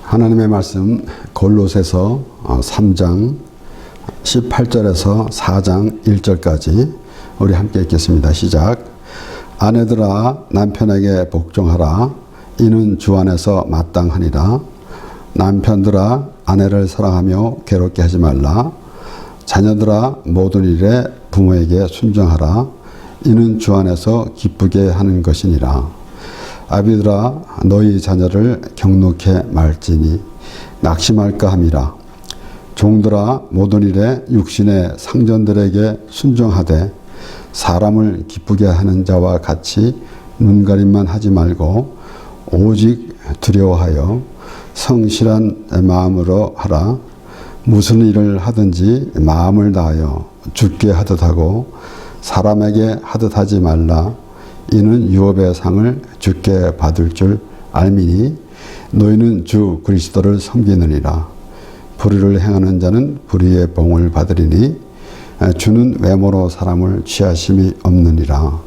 하나님의 말씀 골로새서 3장 18절에서 4장 1절까지 우리 함께 읽겠습니다. 시작. 아내들아 남편에게 복종하라. 이는 주 안에서 마땅하니라. 남편들아 아내를 사랑하며 괴롭게 하지 말라. 자녀들아 모든 일에 부모에게 순종하라. 이는 주 안에서 기쁘게 하는 것이니라. 아비들아 너희 자녀를 경록해 말지니 낙심할까 함이라. 종들아 모든 일에 육신의 상전들에게 순종하되 사람을 기쁘게 하는 자와 같이 눈가림만 하지 말고 오직 두려워하여 성실한 마음으로 하라. 무슨 일을 하든지 마음을 다하여 주께 하듯 하고 사람에게 하듯 하지 말라. 이는 유업의 상을 주께 받을 줄 알미니 너희는 주 그리스도를 섬기느니라. 불의를 행하는 자는 불의의 봉을 받으리니 주는 외모로 사람을 취하심이 없느니라.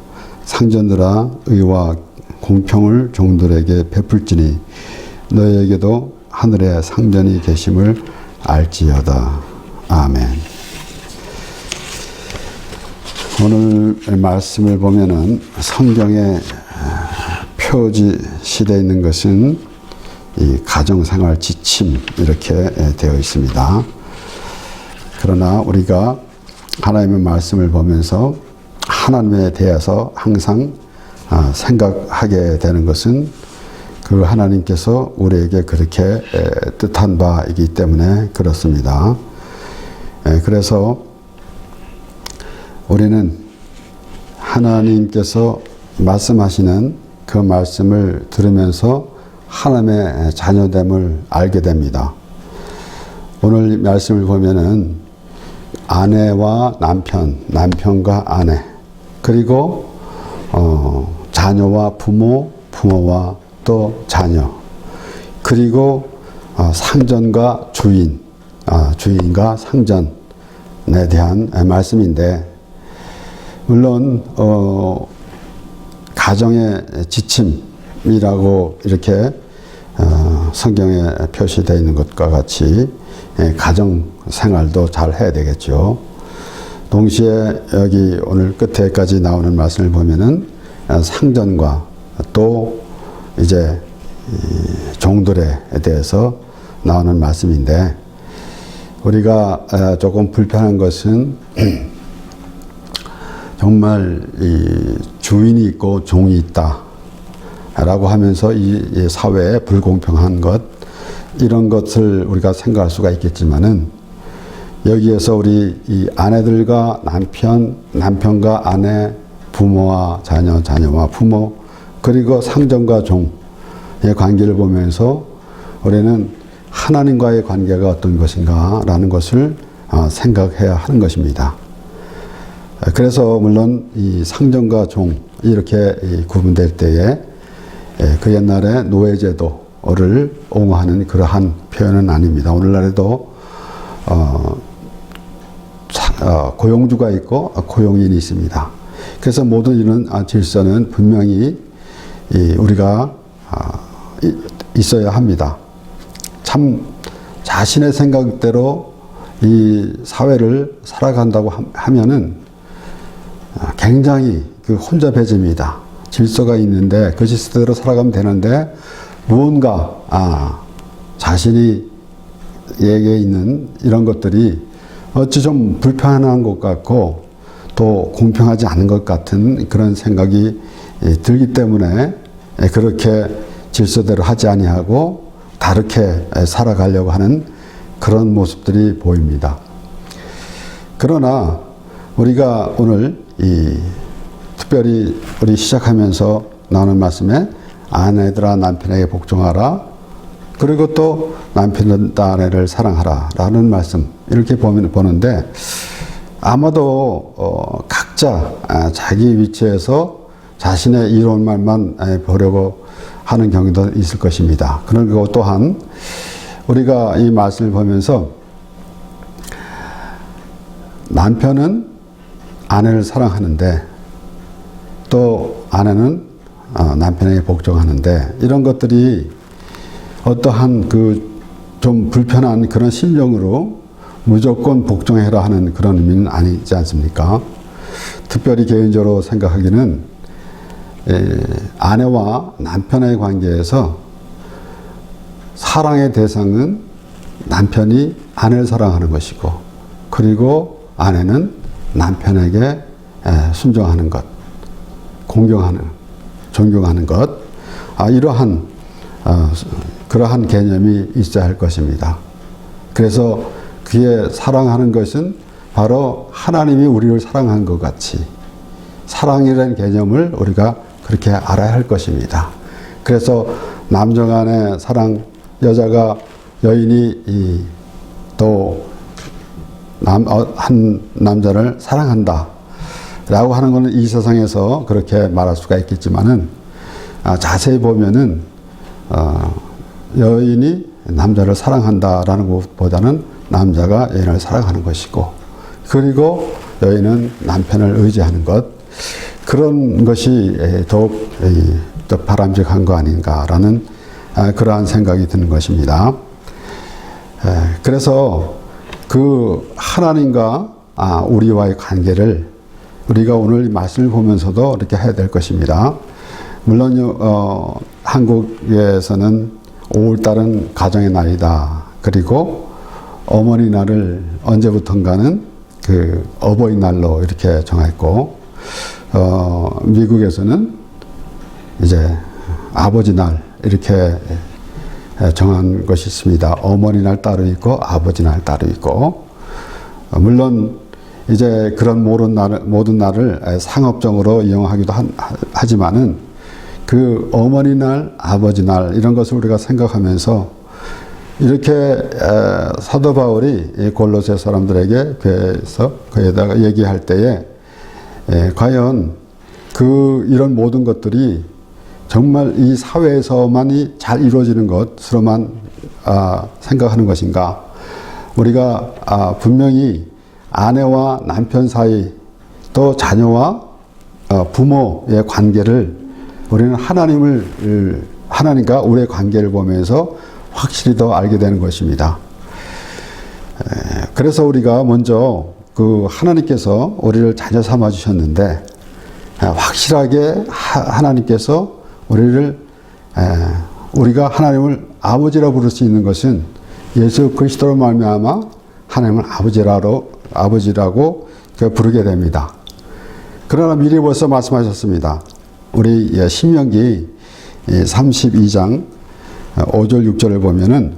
상전들아 의와 공평을 종들에게 베풀지니 너희에게도 하늘에 상전이 계심을 알지어다. 아멘. 오늘 말씀을 보면은 성경에 표지시되어 있는 것은 이 가정생활 지침 이렇게 되어 있습니다. 그러나 우리가 하나님의 말씀을 보면서 하나님에 대해서 항상 생각하게 되는 것은 그 하나님께서 우리에게 그렇게 뜻한 바이기 때문에 그렇습니다. 그래서 우리는 하나님께서 말씀하시는 그 말씀을 들으면서 하나님의 자녀됨을 알게 됩니다. 오늘 말씀을 보면은 아내와 남편, 남편과 아내, 그리고 자녀와 부모, 부모와 또 자녀, 그리고 상전과 주인, 주인과 상전에 대한 말씀인데, 물론 가정의 지침이라고 이렇게 성경에 표시되어 있는 것과 같이 가정 생활도 잘 해야 되겠죠. 동시에 여기 오늘 끝에까지 나오는 말씀을 보면은 상전과 또 이제 종들에 대해서 나오는 말씀인데, 우리가 조금 불편한 것은 정말 이 주인이 있고 종이 있다 라고 하면서 이 사회에 불공평한 것, 이런 것을 우리가 생각할 수가 있겠지만은, 여기에서 우리 이 아내들과 남편, 남편과 아내, 부모와 자녀, 자녀와 부모, 그리고 상전과 종의 관계를 보면서 우리는 하나님과의 관계가 어떤 것인가 라는 것을 생각해야 하는 것입니다. 그래서 물론 이 상전과 종 이렇게 구분될 때에 그 옛날에 노예제도를 옹호하는 그러한 표현은 아닙니다. 오늘날에도 고용주가 있고 고용인이 있습니다. 그래서 모든 이런 질서는 분명히 우리가 있어야 합니다. 참 자신의 생각대로 이 사회를 살아간다고 하면은 굉장히 그 혼잡해집니다. 질서가 있는데 그 질서대로 살아가면 되는데, 무언가 자신이 얘기에 있는 이런 것들이 어찌 좀 불편한 것 같고 또 공평하지 않은 것 같은 그런 생각이 들기 때문에 그렇게 질서대로 하지 아니하고 다르게 살아가려고 하는 그런 모습들이 보입니다. 그러나 우리가 오늘 특별히 우리 시작하면서 나오는 말씀에 아내들아 남편에게 복종하라, 그리고 또 남편들아 아내를 사랑하라 라는 말씀, 이렇게 보는데 아마도 각자 자기 위치에서 자신의 이로운 말만 보려고 하는 경우도 있을 것입니다. 그리고 또한 우리가 이 말씀을 보면서 남편은 아내를 사랑하는데 또 아내는 남편에게 복종하는데, 이런 것들이 어떠한 그 좀 불편한 그런 심정으로 무조건 복종해라 하는 그런 의미는 아니지 않습니까? 특별히 개인적으로 생각하기는 아내와 남편의 관계에서 사랑의 대상은 남편이 아내를 사랑하는 것이고, 그리고 아내는 남편에게 순종하는 것, 공경하는, 존경하는 것, 이러한 그러한 개념이 있어야 할 것입니다. 그래서 그의 사랑하는 것은 바로 하나님이 우리를 사랑한 것 같이 사랑이라는 개념을 우리가 그렇게 알아야 할 것입니다. 그래서 남녀 간의 사랑, 여자가 여인이 또 한 남자를 사랑한다 라고 하는 것은 이 세상에서 그렇게 말할 수가 있겠지만은 자세히 보면은 여인이 남자를 사랑한다라는 것보다는 남자가 여인을 사랑하는 것이고, 그리고 여인은 남편을 의지하는 것, 그런 것이 더욱 바람직한 거 아닌가라는 그러한 생각이 드는 것입니다. 그래서 그 하나님과 우리와의 관계를 우리가 오늘 말씀을 보면서도 이렇게 해야 될 것입니다. 물론 한국에서는 5월달은 가정의 날이다. 그리고 어머니 날을 언제부턴가는 그 어버이날로 이렇게 정했고, 미국에서는 이제 아버지 날 이렇게 정한 것이 있습니다. 어머니 날 따로 있고 아버지 날 따로 있고, 물론 이제 그런 모든 날을 상업적으로 이용하기도 하지만은 그 어머니 날, 아버지 날 이런 것을 우리가 생각하면서 이렇게 사도 바울이 골로새 사람들에게 그래서 거기에다가 얘기할 때에 과연 이런 모든 것들이 정말 이 사회에서만이 잘 이루어지는 것으로만 생각하는 것인가? 우리가 분명히 아내와 남편 사이, 또 자녀와 부모의 관계를 우리는 하나님과 우리의 관계를 보면서 확실히 더 알게 되는 것입니다. 그래서 우리가 먼저 그 하나님께서 우리를 자녀 삼아 주셨는데, 확실하게 하나님께서 우리가 하나님을 아버지라 부를 수 있는 것은 예수 그리스도로 말미암아 하나님을 아버지라고 부르게 됩니다. 그러나 미리 벌써 말씀하셨습니다. 우리 신명기 32장 5절 6절을 보면은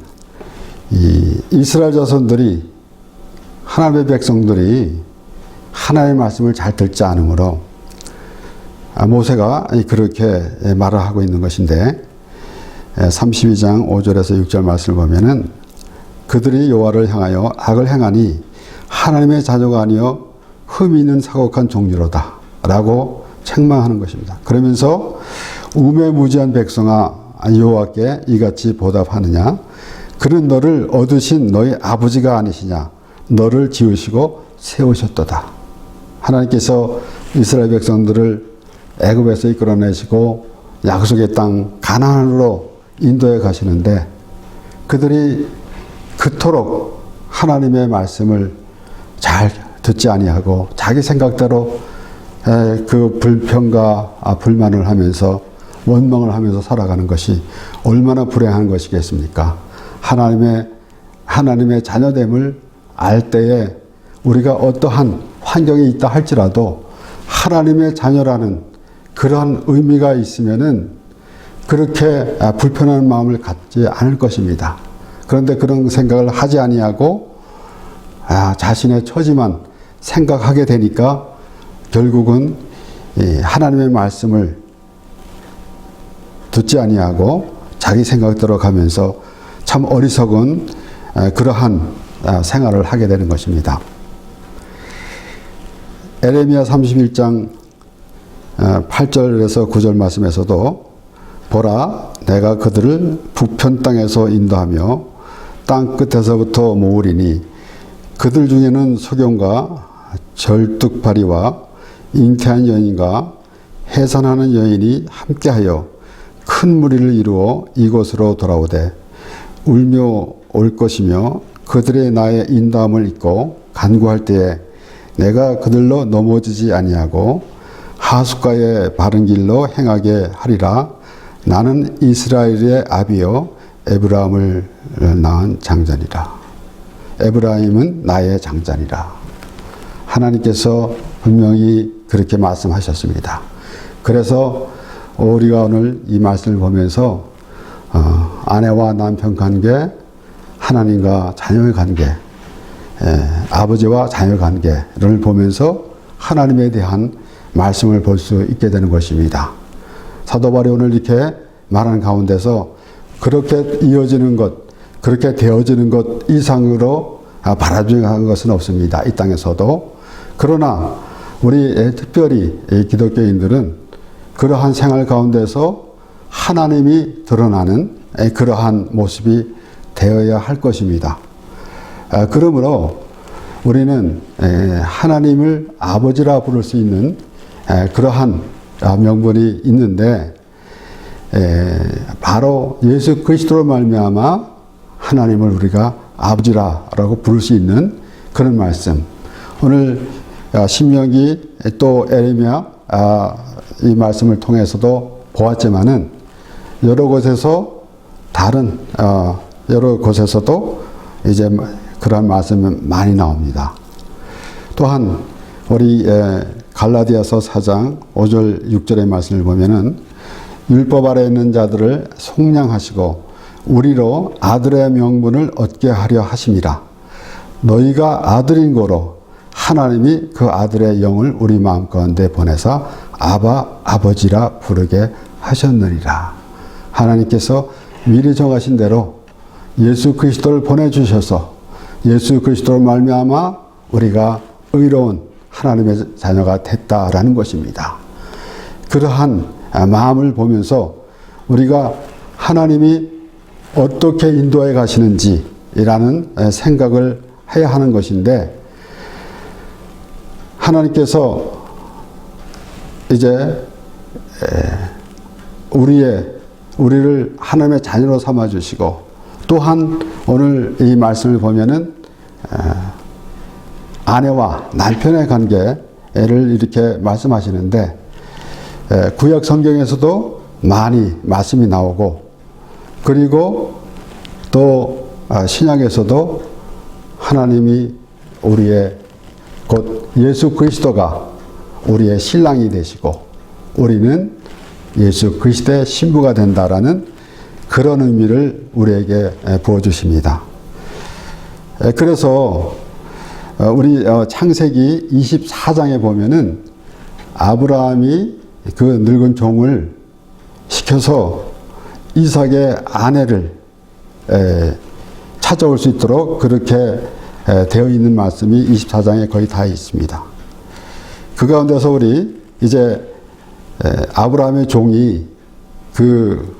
이스라엘 자손들이, 하나님의 백성들이 하나님의 말씀을 잘 듣지 않으므로 모세가 그렇게 말을 하고 있는 것인데, 32장 5절에서 6절 말씀을 보면은 그들이 여호와를 향하여 악을 행하니 하나님의 자녀가 아니여 흠이 있는 사곡한 종류로다 라고 책망하는 것입니다. 그러면서 우매무지한 백성아 여호와께 이같이 보답하느냐? 그는 너를 얻으신 너희 아버지가 아니시냐? 너를 지으시고 세우셨도다. 하나님께서 이스라엘 백성들을 애굽에서 이끌어내시고 약속의 땅 가나안으로 인도해 가시는데, 그들이 그토록 하나님의 말씀을 잘 듣지 아니하고 자기 생각대로 그 불평과 불만을 하면서 원망을 하면서 살아가는 것이 얼마나 불행한 것이겠습니까? 하나님의 자녀됨을 알 때에 우리가 어떠한 환경에 있다 할지라도 하나님의 자녀라는 그러한 의미가 있으면은 그렇게 불편한 마음을 갖지 않을 것입니다. 그런데 그런 생각을 하지 아니하고 자신의 처지만 생각하게 되니까 결국은 하나님의 말씀을 듣지 아니하고 자기 생각대로 가면서 참 어리석은 그러한 생활을 하게 되는 것입니다. 에레미야 31장 8절에서 9절 말씀에서도 보라, 내가 그들을 북편 땅에서 인도하며 땅 끝에서부터 모으리니 그들 중에는 소경과 절뚝파리와 잉태한 여인과 해산하는 여인이 함께하여 큰 무리를 이루어 이곳으로 돌아오되 울며 올 것이며 그들의 나의 인도함을 잊고 간구할 때에 내가 그들로 넘어지지 아니하고 하숫가의 바른 길로 행하게 하리라. 나는 이스라엘의 아비요 에브라임을 낳은 장자니라. 에브라임은 나의 장자니라. 하나님께서 분명히 그렇게 말씀하셨습니다. 그래서 우리가 오늘 이 말씀을 보면서 아내와 남편 관계, 하나님과 자녀의 관계, 아버지와 자녀 관계를 보면서 하나님에 대한 말씀을 볼 수 있게 되는 것입니다. 사도 바울이 오늘 이렇게 말하는 가운데서 그렇게 이어지는 것, 그렇게 되어지는 것 이상으로 바라주는 것은 없습니다. 이 땅에서도. 그러나 우리 특별히 기독교인들은 그러한 생활 가운데서 하나님이 드러나는 그러한 모습이 되어야 할 것입니다. 그러므로 우리는 하나님을 아버지라 부를 수 있는 그러한 명분이 있는데 바로 예수 그리스도로 말미암아 하나님을 우리가 아버지라고 부를 수 있는 그런 말씀. 오늘 신명기 또 에레미야 이 말씀을 통해서도 보았지만은 여러 곳에서 다른 여러 곳에서도 이제 그런 말씀이 많이 나옵니다. 또한 우리 갈라디아서 4장 5절 6절의 말씀을 보면은 율법 아래 있는 자들을 속량하시고 우리로 아들의 명분을 얻게 하려 하심이라. 너희가 아들인 고로 하나님이 그 아들의 영을 우리 마음 가운데 보내사 아바 아버지라 부르게 하셨느니라. 하나님께서 미리 정하신 대로 예수 그리스도를 보내주셔서 예수 그리스도로 말미암아 우리가 의로운 하나님의 자녀가 됐다라는 것입니다. 그러한 마음을 보면서 우리가 하나님이 어떻게 인도해 가시는지라는 생각을 해야 하는 것인데, 하나님께서 이제 우리를 하나님의 자녀로 삼아 주시고, 또한 오늘 이 말씀을 보면은 아내와 남편의 관계를 이렇게 말씀하시는데, 구약 성경에서도 많이 말씀이 나오고, 그리고 또 신약에서도 하나님이 우리의 곧 예수 그리스도가 우리의 신랑이 되시고 우리는 예수 그리스도의 신부가 된다라는 그런 의미를 우리에게 부어주십니다. 그래서 우리 창세기 24장에 보면은 아브라함이 그 늙은 종을 시켜서 이삭의 아내를 찾아올 수 있도록 그렇게 되어 있는 말씀이 24장에 거의 다 있습니다. 그 가운데서 우리 이제 아브라함의 종이 그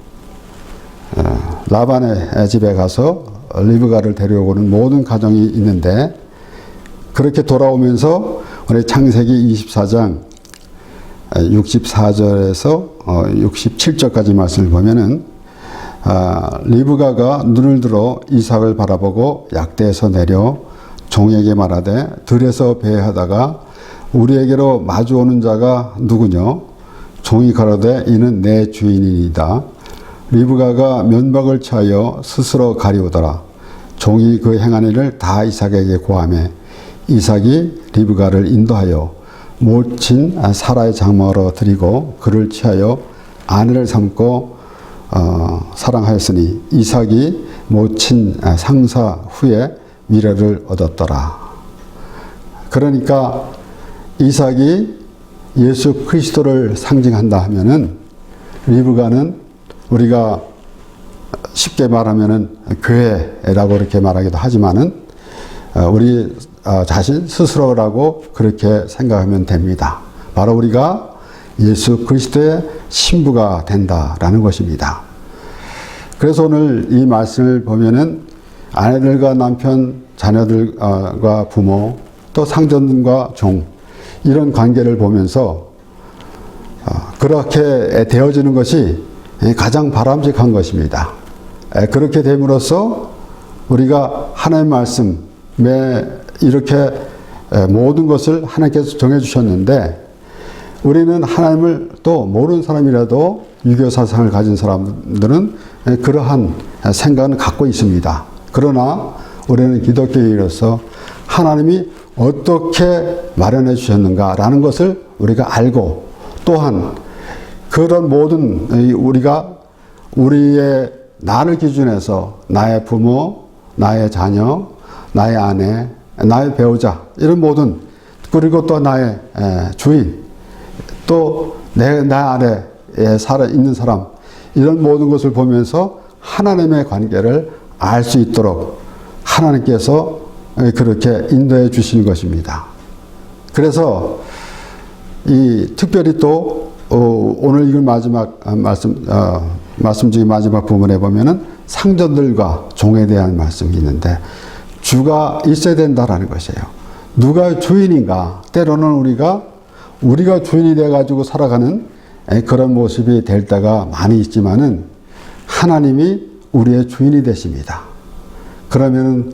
라반의 집에 가서 리브가를 데려오는 모든 가정이 있는데, 그렇게 돌아오면서 우리 창세기 24장 64절에서 67절까지 말씀을 보면은 리브가가 눈을 들어 이삭을 바라보고 약대에서 내려 종에게 말하되 들에서 배회하다가 우리에게로 마주오는 자가 누구뇨? 종이 가로되 이는 내 주인이니이다. 리브가가 면박을 취하여 스스로 가리우더라. 종이 그 행한 일을 다 이삭에게 고하매 이삭이 리브가를 인도하여 모친 사라의 장막으로 드리고 그를 취하여 아내를 삼고 사랑하였으니 이삭이 모친 상사 후에 미래를 얻었더라. 그러니까 이삭이 예수 그리스도를 상징한다 하면은 리브가는 우리가 쉽게 말하면은 교회라고 이렇게 말하기도 하지만은 우리 자신 스스로라고 그렇게 생각하면 됩니다. 바로 우리가 예수 그리스도의 신부가 된다라는 것입니다. 그래서 오늘 이 말씀을 보면은 아내들과 남편, 자녀들과 부모, 또 상전과 종, 이런 관계를 보면서 그렇게 되어지는 것이 가장 바람직한 것입니다. 그렇게 됨으로써 우리가 하나님의 말씀에 이렇게 모든 것을 하나님께서 정해주셨는데, 우리는 하나님을 또 모르는 사람이라도 유교 사상을 가진 사람들은 그러한 생각은 갖고 있습니다. 그러나 우리는 기독교인으로서 하나님이 어떻게 마련해 주셨는가라는 것을 우리가 알고, 또한 그런 모든 우리가 우리의 나를 기준해서 나의 부모, 나의 자녀, 나의 아내, 나의 배우자, 이런 모든, 그리고 또 나의 주인, 또 나 아래에 살아 있는 사람, 이런 모든 것을 보면서 하나님의 관계를 알 수 있도록 하나님께서 그렇게 인도해 주시는 것입니다. 그래서 특별히 또 오늘 읽은 마지막 말씀 중에 마지막 부분에 보면은 상전들과 종에 대한 말씀이 있는데, 주가 있어야 된다라는 것이에요. 누가 주인인가? 때로는 우리가 주인이 돼가지고 살아가는 그런 모습이 될 때가 많이 있지만은, 하나님이 우리의 주인이 되십니다. 그러면은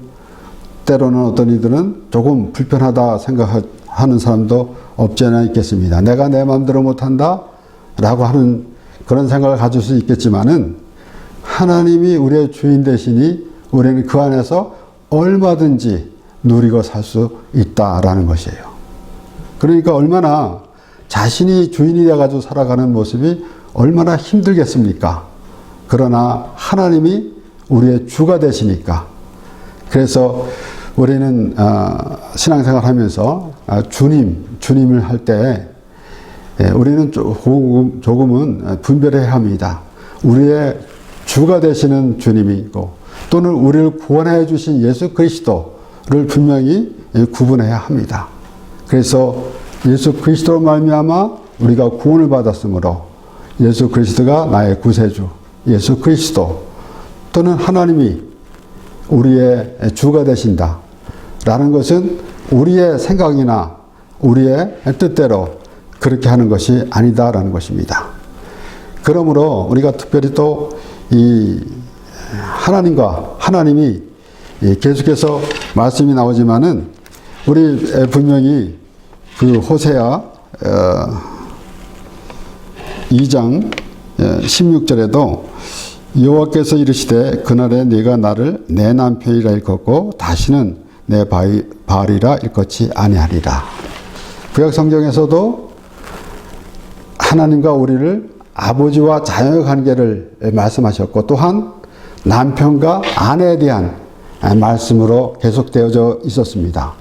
때로는 어떤 이들은 조금 불편하다 생각하는 사람도 없지 않아 있겠습니다. 내가 내 마음대로 못한다 라고 하는 그런 생각을 가질 수 있겠지만은, 하나님이 우리의 주인 되시니 우리는 그 안에서 얼마든지 누리고 살 수 있다라는 것이에요. 그러니까 얼마나 자신이 주인이 돼가지고 살아가는 모습이 얼마나 힘들겠습니까? 그러나 하나님이 우리의 주가 되시니까. 그래서 우리는 신앙생활 하면서 주님을 할 때 우리는 조금은 분별해야 합니다. 우리의 주가 되시는 주님이 있고, 또는 우리를 구원해 주신 예수 그리스도를 분명히 구분해야 합니다. 그래서 예수 그리스도로 말미암아 우리가 구원을 받았으므로, 예수 그리스도가 나의 구세주, 예수 그리스도 또는 하나님이 우리의 주가 되신다 라는 것은 우리의 생각이나 우리의 뜻대로 그렇게 하는 것이 아니다라는 것입니다. 그러므로 우리가 특별히 또 이 하나님이 계속해서 말씀이 나오지만은, 우리 분명히 그 호세아 2장 16절에도 여호와께서 이르시되 그날에 네가 나를 내 남편이라 일컫고 다시는 내 바알이라 일컫지 아니하리라. 구약 성경에서도 하나님과 우리를 아버지와 자녀의 관계를 말씀하셨고, 또한 남편과 아내에 대한 말씀으로 계속되어져 있었습니다.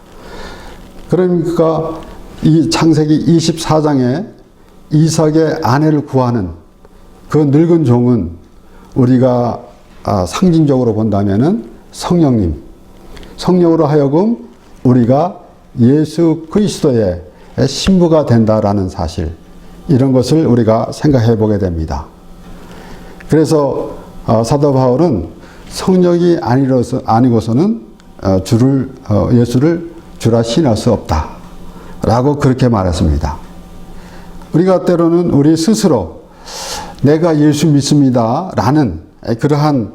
그러니까 이 창세기 24장에 이삭의 아내를 구하는 그 늙은 종은 우리가 상징적으로 본다면은 성령으로 하여금 우리가 예수 그리스도의 신부가 된다라는 사실, 이런 것을 우리가 생각해 보게 됩니다. 그래서 사도 바울은 성령이 아니고서는 예수를 주라 신할 수 없다 라고 그렇게 말했습니다. 우리가 때로는 우리 스스로 내가 예수 믿습니다 라는 그러한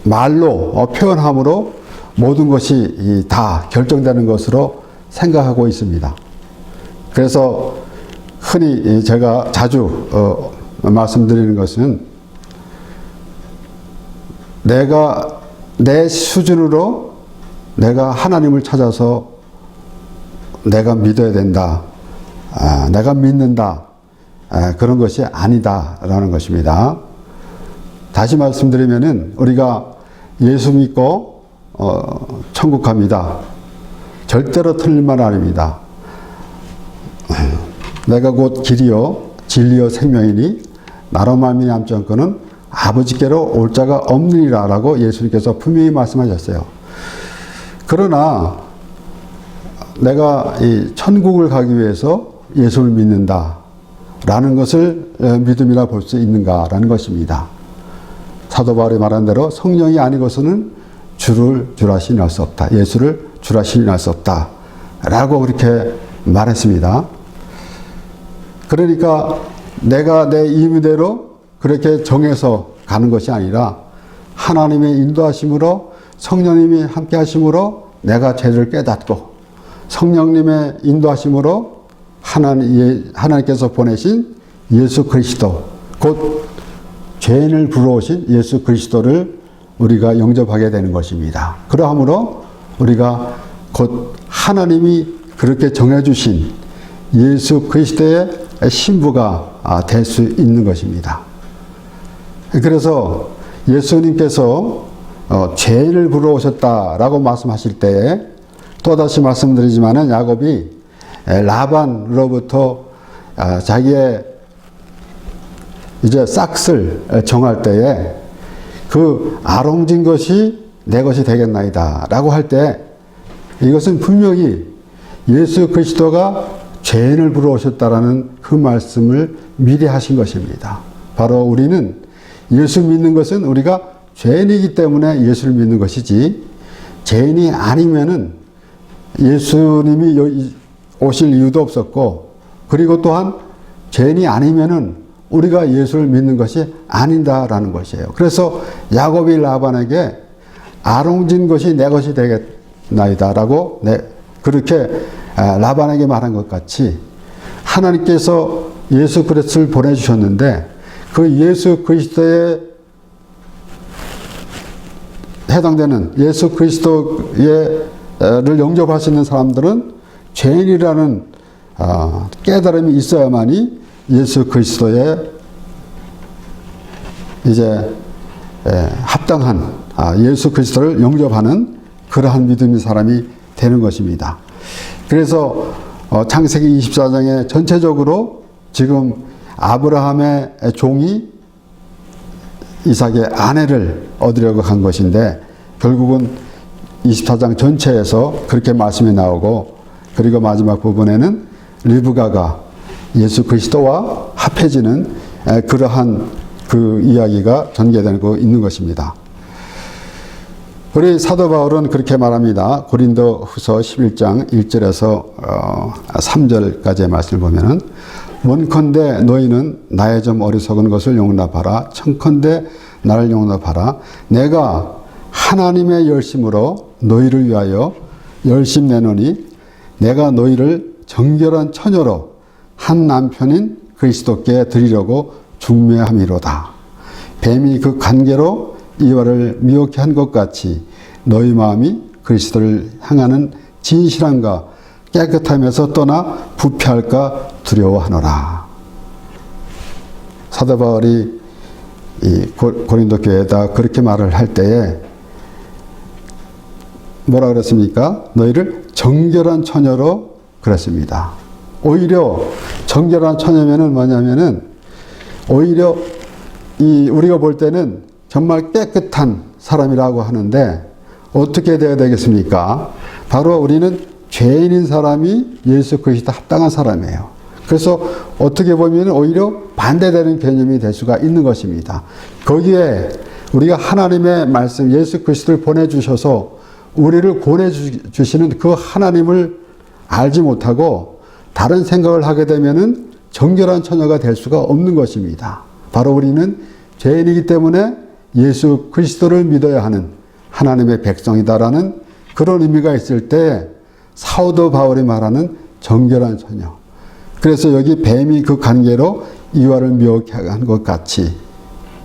말로 표현함으로 모든 것이 다 결정되는 것으로 생각하고 있습니다. 그래서 흔히 제가 자주 말씀드리는 것은, 내가 내 수준으로 내가 하나님을 찾아서 내가 믿어야 된다, 내가 믿는다, 그런 것이 아니다라는 것입니다. 다시 말씀드리면은, 우리가 예수 믿고 천국 갑니다. 절대로 틀린 말 아닙니다. 내가 곧 길이요 진리요 생명이니 나로 말미암지 않고는 아버지께로 올 자가 없느니라 라고 예수님께서 분명히 말씀하셨어요. 그러나 내가 이 천국을 가기 위해서 예수를 믿는다 라는 것을 믿음이라 볼 수 있는가라는 것입니다. 사도 바울이 말한 대로 성령이 아니고서는 주라 신할 수 없다, 예수를 주라 신할 수 없다 라고 그렇게 말했습니다. 그러니까 내가 내 임의대로 그렇게 정해서 가는 것이 아니라 하나님의 인도하심으로 성령님이 함께 하심으로 내가 죄를 깨닫고 성령님의 인도하심으로 하나님께서 보내신 예수 그리스도, 곧 죄인을 부르오신 예수 그리스도를 우리가 영접하게 되는 것입니다. 그러므로 우리가 곧 하나님이 그렇게 정해주신 예수 그리스도의 신부가 될 수 있는 것입니다. 그래서 예수님께서 죄인을 부르오셨다라고 말씀하실 때에 또다시 말씀드리지만은 야곱이 라반으로부터 자기의 이제 싹을 정할 때에 그 아롱진 것이 내 것이 되겠나이다 라고 할 때 이것은 분명히 예수 그리스도가 죄인을 부르오셨다라는 그 말씀을 미리 하신 것입니다. 바로 우리는 예수 믿는 것은 우리가 죄인이기 때문에 예수를 믿는 것이지, 죄인이 아니면은 예수님이 오실 이유도 없었고, 그리고 또한 죄인이 아니면은 우리가 예수를 믿는 것이 아닌다라는 것이에요. 그래서 야곱이 라반에게 아롱진 것이 내 것이 되겠나이다라고 그렇게 라반에게 말한 것 같이 하나님께서 예수 그리스도를 보내주셨는데 그 예수 그리스도에 해당되는 예수 그리스도를 영접할 수 있는 사람들은 죄인이라는 깨달음이 있어야만이 예수 그리스도에 이제 합당한 예수 그리스도를 영접하는 그러한 믿음의 사람이 되는 것입니다. 그래서 창세기 24장에 전체적으로 지금 아브라함의 종이 이삭의 아내를 얻으려고 한 것인데 결국은 24장 전체에서 그렇게 말씀이 나오고, 그리고 마지막 부분에는 리브가가 예수 그리스도와 합해지는 그러한 그 이야기가 전개되고 있는 것입니다. 우리 사도 바울은 그렇게 말합니다. 고린도 후서 11장 1절에서 3절까지의 말씀을 보면은, 원컨대 너희는 나의 좀 어리석은 것을 용납하라. 청컨대 나를 용납하라. 내가 하나님의 열심으로 너희를 위하여 열심 내노니 내가 너희를 정결한 처녀로 한 남편인 그리스도께 드리려고 중매함이로다. 뱀이 그 관계로 이와를 미혹해 한 것 같이 너희 마음이 그리스도를 향하는 진실함과 깨끗함에서 떠나 부패할까 두려워하노라. 사도 바울이 이 고린도 교회에다 그렇게 말을 할 때에 뭐라 그랬습니까? 너희를 정결한 처녀로 그랬습니다. 오히려 정결한 처녀면은 뭐냐면은 오히려 우리가 볼 때는 정말 깨끗한 사람이라고 하는데 어떻게 되어야 되겠습니까? 바로 우리는 죄인인 사람이 예수 그리스도 합당한 사람이에요. 그래서 어떻게 보면 오히려 반대되는 개념이 될 수가 있는 것입니다. 거기에 우리가 하나님의 말씀 예수 그리스도를 보내주셔서 우리를 보내주시는 그 하나님을 알지 못하고 다른 생각을 하게 되면은 정결한 처녀가 될 수가 없는 것입니다. 바로 우리는 죄인이기 때문에 예수 그리스도를 믿어야 하는 하나님의 백성이다라는 그런 의미가 있을 때 사도 바울이 말하는 정결한 처녀. 그래서 여기 뱀이 그 관계로 이와를 미혹해 한 것 같이,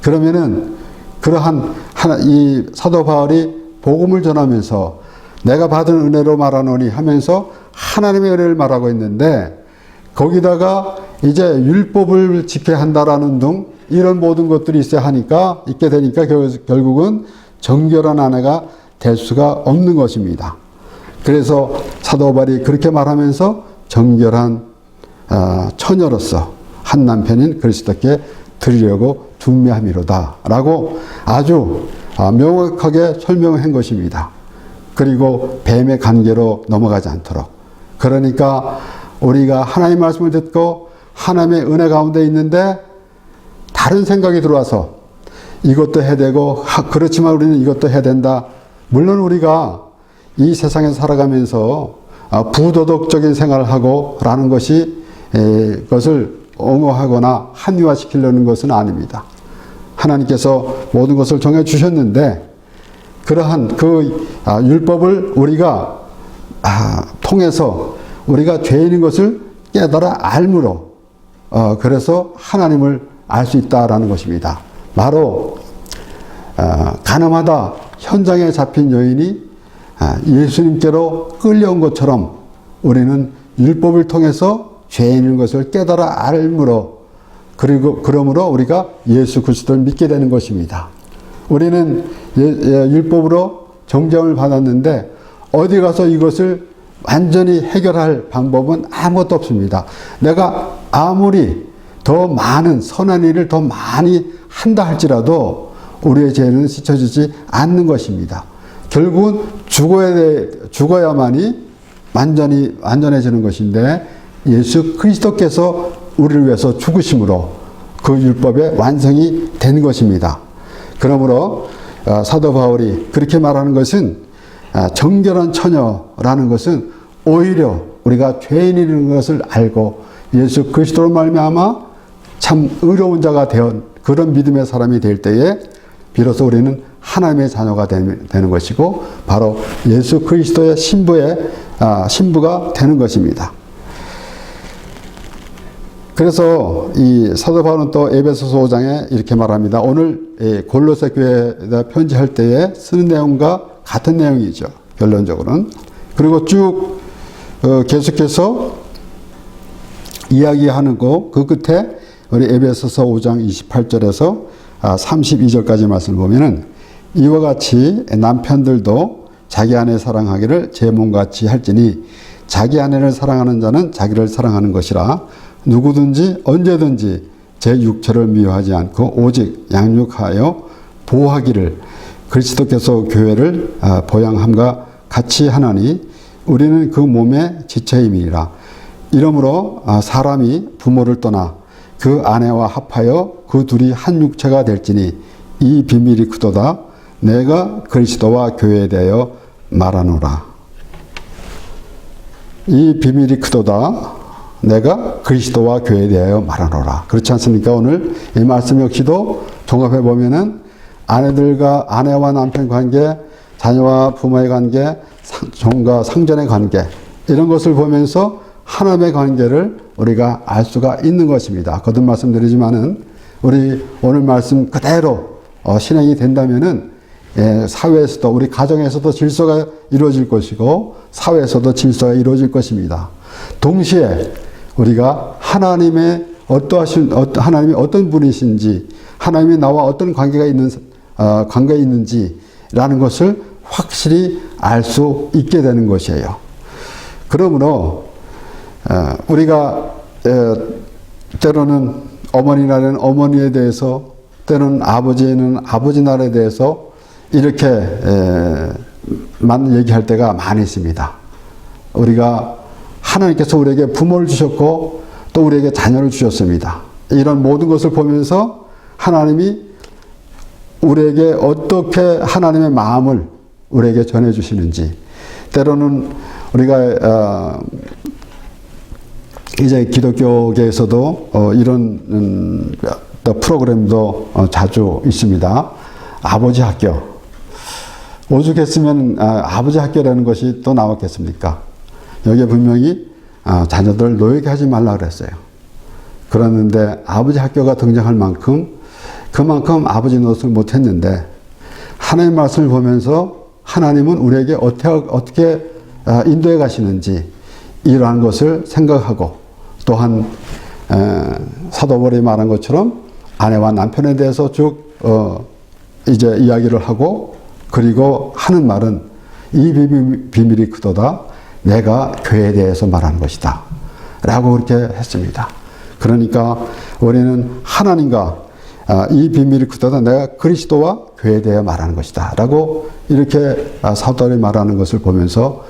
그러면은 그러한 이 사도 바울이 복음을 전하면서 내가 받은 은혜로 말하노니 하면서 하나님의 은혜를 말하고 있는데 거기다가 이제 율법을 지켜야 한다라는 등 이런 모든 것들이 있어야 하니까 있게 되니까 결국은 정결한 아내가 될 수가 없는 것입니다. 그래서 사도 바울이 그렇게 말하면서 정결한 처녀로서 한 남편인 그리스도께 드리려고 중매함이로다 라고 아주 명확하게 설명한 것입니다. 그리고 뱀의 관계로 넘어가지 않도록. 그러니까 우리가 하나님의 말씀을 듣고 하나님의 은혜 가운데 있는데 다른 생각이 들어와서 이것도 해야 되고 그렇지만 우리는 이것도 해야 된다. 물론 우리가 이 세상에 살아가면서 부도덕적인 생활을 하고 라는 것이 그것을 옹호하거나 합리화시키려는 것은 아닙니다. 하나님께서 모든 것을 정해 주셨는데 그러한 그 율법을 우리가 통해서 우리가 죄인인 것을 깨달아 알므로 그래서 하나님을 알 수 있다라는 것입니다. 바로 가늠하다 현장에 잡힌 여인이 예수님께로 끌려온 것처럼 우리는 율법을 통해서 죄인인 것을 깨달아 알므로 그러므로 우리가 예수 그리스도를 믿게 되는 것입니다. 우리는 율법으로 정죄를 받았는데 어디 가서 이것을 완전히 해결할 방법은 아무것도 없습니다. 내가 아무리 더 많은 선한 일을 더 많이 한다 할지라도 우리의 죄는 씻어지지 않는 것입니다. 결국은 죽어야만이 완전해지는 것인데 예수 그리스도께서 우리를 위해서 죽으심으로 그 율법의 완성이 된 것입니다. 그러므로 사도 바울이 그렇게 말하는 것은 정결한 처녀라는 것은 오히려 우리가 죄인이라는 것을 알고 예수 그리스도로 말미암아 참 의로운 자가 된 그런 믿음의 사람이 될 때에 비로소 우리는 하나님의 자녀가 되는 것이고 바로 예수 그리스도의 신부가 되는 것입니다. 그래서 이 사도 바울은 또 에베소서 5장에 이렇게 말합니다. 오늘 골로새 교회에 편지할 때에 쓰는 내용과 같은 내용이죠. 결론적으로는. 그리고 쭉 계속해서 이야기하는 그 끝에 우리 에베소서 5장 28절에서 32절까지 말씀을 보면은 이와 같이 남편들도 자기 아내 사랑하기를 제 몸같이 할지니 자기 아내를 사랑하는 자는 자기를 사랑하는 것이라 누구든지 언제든지 제 육체를 미워하지 않고 오직 양육하여 보호하기를 그리스도께서 교회를 보양함과 같이 하나니 우리는 그 몸의 지체임이라. 이러므로 사람이 부모를 떠나 그 아내와 합하여 그 둘이 한 육체가 될지니 이 비밀이 크도다. 내가 그리스도와 교회에 대하여 말하노라. 이 비밀이 크도다. 내가 그리스도와 교회에 대하여 말하노라. 그렇지 않습니까? 오늘 이 말씀 역시도 종합해 보면은 아내와 남편 관계, 자녀와 부모의 관계, 종과 상전의 관계 이런 것을 보면서 하나님의 관계를 우리가 알 수가 있는 것입니다. 거듭 말씀드리지만은 우리 오늘 말씀 그대로 실행이 된다면은 사회에서도 우리 가정에서도 질서가 이루어질 것이고 사회에서도 질서가 이루어질 것입니다. 동시에 우리가 하나님이 어떤 분이신지 하나님이 나와 어떤 관계가 있는지라는 것을 확실히 알 수 있게 되는 것이에요. 그러므로 우리가 때로는 어머니 날에는 어머니에 대해서 때로는 아버지에는 아버지 날에 대해서 이렇게 얘기할 때가 많이 있습니다. 우리가 하나님께서 우리에게 부모를 주셨고 또 우리에게 자녀를 주셨습니다. 이런 모든 것을 보면서 하나님이 우리에게 어떻게 하나님의 마음을 우리에게 전해주시는지 때로는 우리가 이제 기독교계에서도 이런 프로그램도 자주 있습니다. 아버지 학교. 오죽했으면 아버지 학교라는 것이 또 나왔겠습니까? 여기에 분명히 자녀들 노예게 하지 말라 그랬어요. 그랬는데 아버지 학교가 등장할 만큼 그만큼 아버지 노릇을 못했는데 하나님의 말씀을 보면서 하나님은 우리에게 어떻게 인도해 가시는지 이러한 것을 생각하고 또한 사도 바울이 말한 것처럼 아내와 남편에 대해서 쭉 이제 이야기를 하고 그리고 하는 말은 이 비밀이 크도다. 내가 교회에 대해서 말하는 것이다. 라고 그렇게 했습니다. 그러니까 우리는 하나님과 이 비밀이 크도다. 내가 그리스도와 교회에 대해 말하는 것이다. 라고 이렇게 사도 바울이 말하는 것을 보면서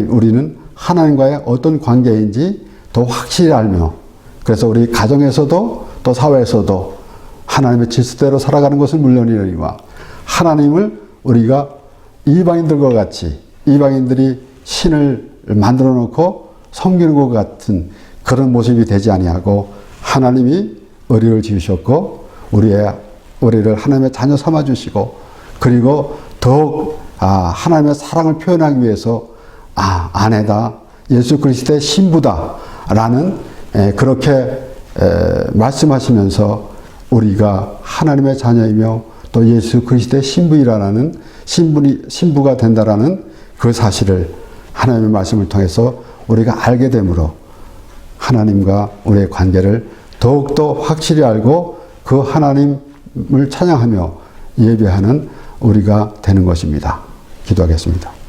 우리는 하나님과의 어떤 관계인지 더 확실히 알며 그래서 우리 가정에서도 또 사회에서도 하나님의 질서대로 살아가는 것은 물론이니와 하나님을 우리가 이방인들과 같이 이방인들이 신을 만들어 놓고 섬기는 것 같은 그런 모습이 되지 아니하고 하나님이 의를 지으셨고 우리의 우리를 하나님의 자녀 삼아 주시고, 그리고 더욱 하나님의 사랑을 표현하기 위해서 아내다, 예수 그리스도의 신부다 라는 그렇게 말씀하시면서 우리가 하나님의 자녀이며 또 예수 그리스도의 신부이라는 신부가 된다라는 그 사실을 하나님의 말씀을 통해서 우리가 알게 되므로 하나님과 우리의 관계를 더욱더 확실히 알고 그 하나님을 찬양하며 예배하는 우리가 되는 것입니다. 기도하겠습니다.